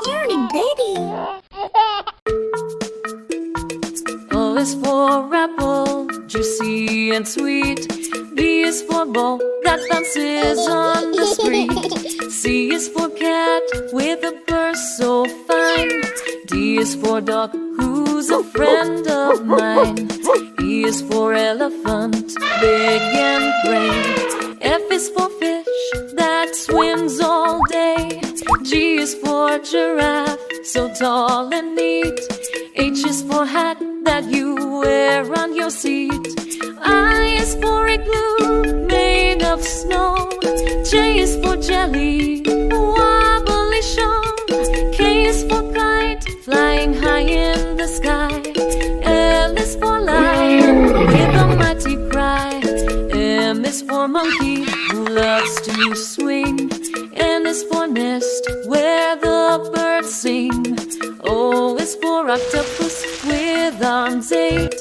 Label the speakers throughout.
Speaker 1: Learning baby.
Speaker 2: O is for apple, juicy and sweet. B is for ball that bounces on the street. C is for cat with a purse so fine. D is for dog who's a friend of mine. E is for elephant, big and gray. F is for fish that swims all day. G is for giraffe, so tall and neat. H is for hat that you wear on your seat. I is for igloo made of snow. J is for jelly, wobbly show. K is for kite, flying high in the sky. L is for lion, with a mighty cry. M is for monkey, who loves to swing. N is for nest, where the birds sing. O is for octopus, with arms 8.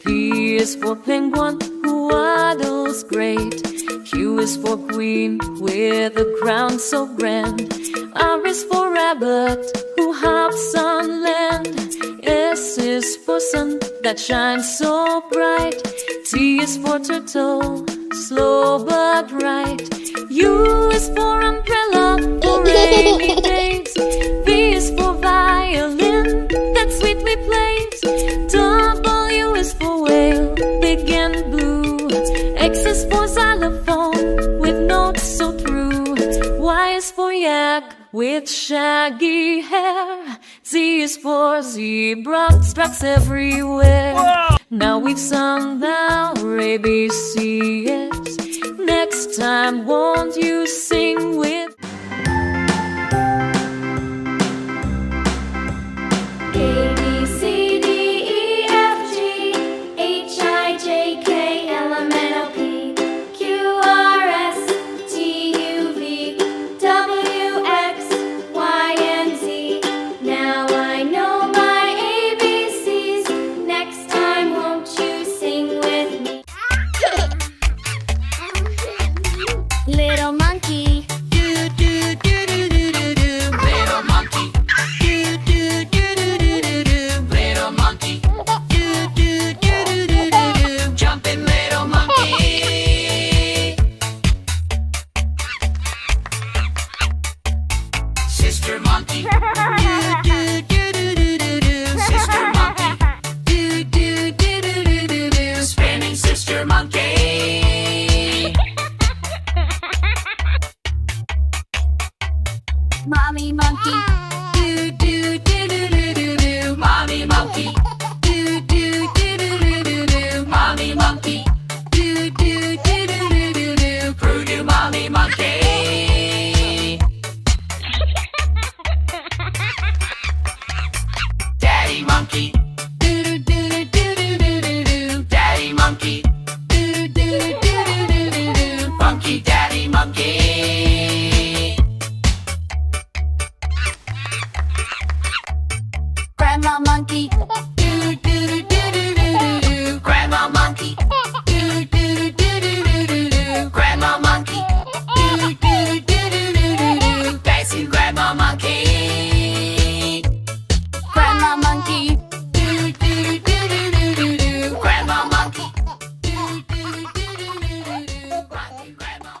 Speaker 2: P is for penguin, who waddles great. Q is for queen, with a crown so grand. R is for rabbit, who hops on land. S is for sun, that shines so bright. T is for turtle, slow but right. U is for umbrella, for rainy days. V is for violin, that sweetly plays. W is for whale, big and blue. X is for xylophone, with notes so true. Y is for yak, with shaggy hair. Z is for zebra, stripes everywhere. Whoa! Now we've sung our ABCs. Next time, won't you sing with
Speaker 1: A, B, C, D, E, F, G, H, I, J, K, L, M, N, O, P, Q, R, S, T, U, V, W, X, Y, and Z. Now I know my ABCs. Next time, won't you sing with me? Little monkey,
Speaker 3: Do do do do do do do. Little monkey. Do do do do do do do. Little monkey. Do do do do do do do. Jumping little monkey. Sister monkey. Do do do do do do do. Sister monkey. Do do do do do do do. Spinning sister monkey.
Speaker 1: mommy monkey.
Speaker 3: Do do do do do do do. Mommy monkey. Do do do do do do do. Mommy monkey. Do do do do do do do. Voodoo mommy monkey. Daddy monkey. Do do do do do do do do. Daddy monkey. Do do do do do do do. Funky daddy monkey.
Speaker 1: Grandma monkey.
Speaker 3: Do do do do do do do. Grandma monkey. Do do do do do do do. Grandma monkey. Do do do do do do do. Dancing grandma monkey.
Speaker 1: Grandma monkey.
Speaker 3: Do do do do do do do. Grandma monkey. Do do do do do do do. Monkey grandma.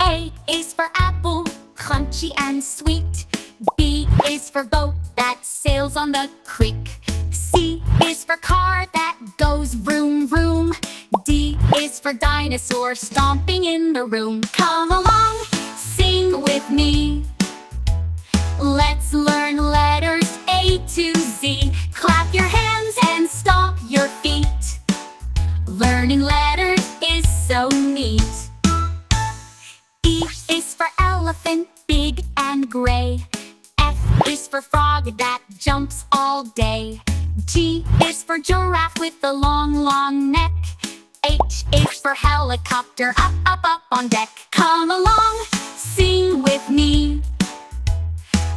Speaker 1: A is for apple, crunchy and sweet. B is for boat that sails on the creek. C is for car that goes vroom vroom. D is for dinosaur stomping in the room. Come along, sing with me. Let's learn letters A to Z. Clap your hands and stomp your feet. Learning letters is so neat. E is for elephant, big and gray. F is for frog that jumps all day. G is for giraffe with a long, long neck. H is for helicopter, up, up, up on deck. Come along, sing with me.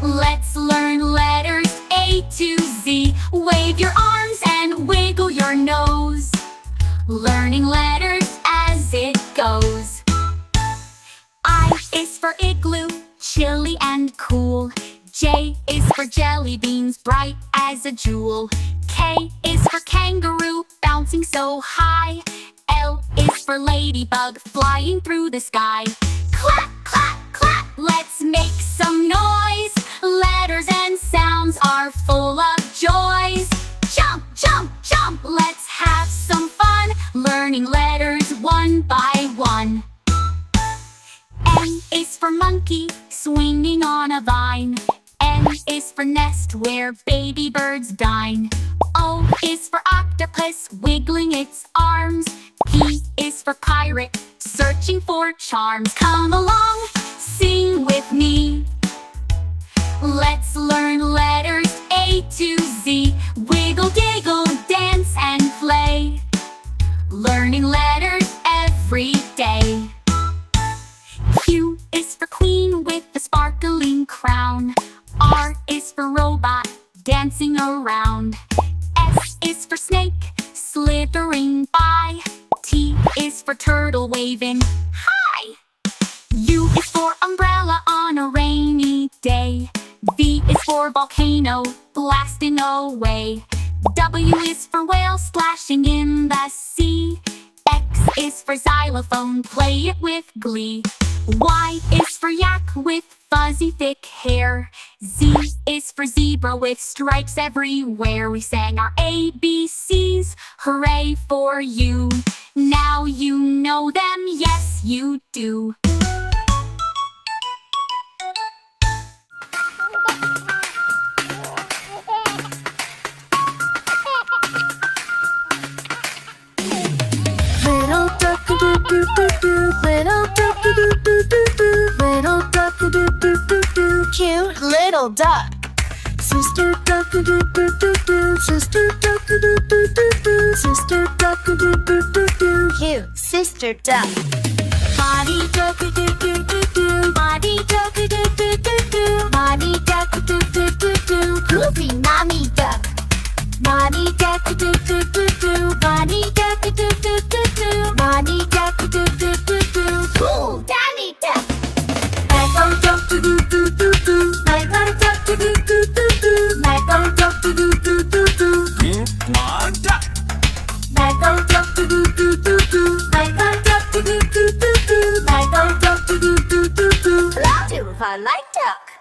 Speaker 1: Let's learn letters A to Z. Wave your arms and wiggle your nose. Learning letters as it goes. is for igloo, chilly and cool. J is for jelly beans, bright as a jewel. K is for kangaroo, bouncing so high. L is for ladybug, flying through the sky. Clap, clap, clap, let's make some noise. Letters and sounds are full of joys. Jump, jump, jump, let's have some fun, learning letters one by one. M is for monkey, swinging on a vine. N is for nest, where baby birds dine. O is for octopus, wiggling its arms. P is for pirate, searching for charms. Come along, sing with me. Let's learn letters A to Z. Wiggle, giggle, dance and play, learning letters every day. Q is for queen with the sparkling crown. R is for robot, dancing around. S is for snake, slithering by. T is for turtle, waving hi. U is for umbrella on a rainy day. V is for volcano, blasting away. W is for whale, splashing in the sea. X is for xylophone, play it with glee. Y is for yak with fuzzy thick hair. Z is for zebra with stripes everywhere. We sang our ABCs, hooray for you. Now you know them, yes you do.
Speaker 2: Little ducky doo doo doo doo, little ducky doo doo doo doo, little ducky doo doo doo doo, cute little duck. Sister ducky doo doo doo doo, sister ducky doo doo doo doo, sister ducky doo doo doo doo, cute sister duck. Mommy ducky doo doo doo doo, mommy ducky doo doo doo doo, mommy ducky doo doo doo doo, goofy mommy duck. Mommy ducky doo doo doo doo, mommy ducky doo doo doo doo, mommy ducky doo doo doo doo, cool daddy duck. My little duck doo doo doo doo doo, my little duck doo doo doo doo doo, my little duck doo doo doo doo doo.
Speaker 3: Duck.
Speaker 2: My little duck doo doo doo doo doo, my little duck doo doo doo doo doo, my little duck doo doo doo doo doo. Love to if I like duck.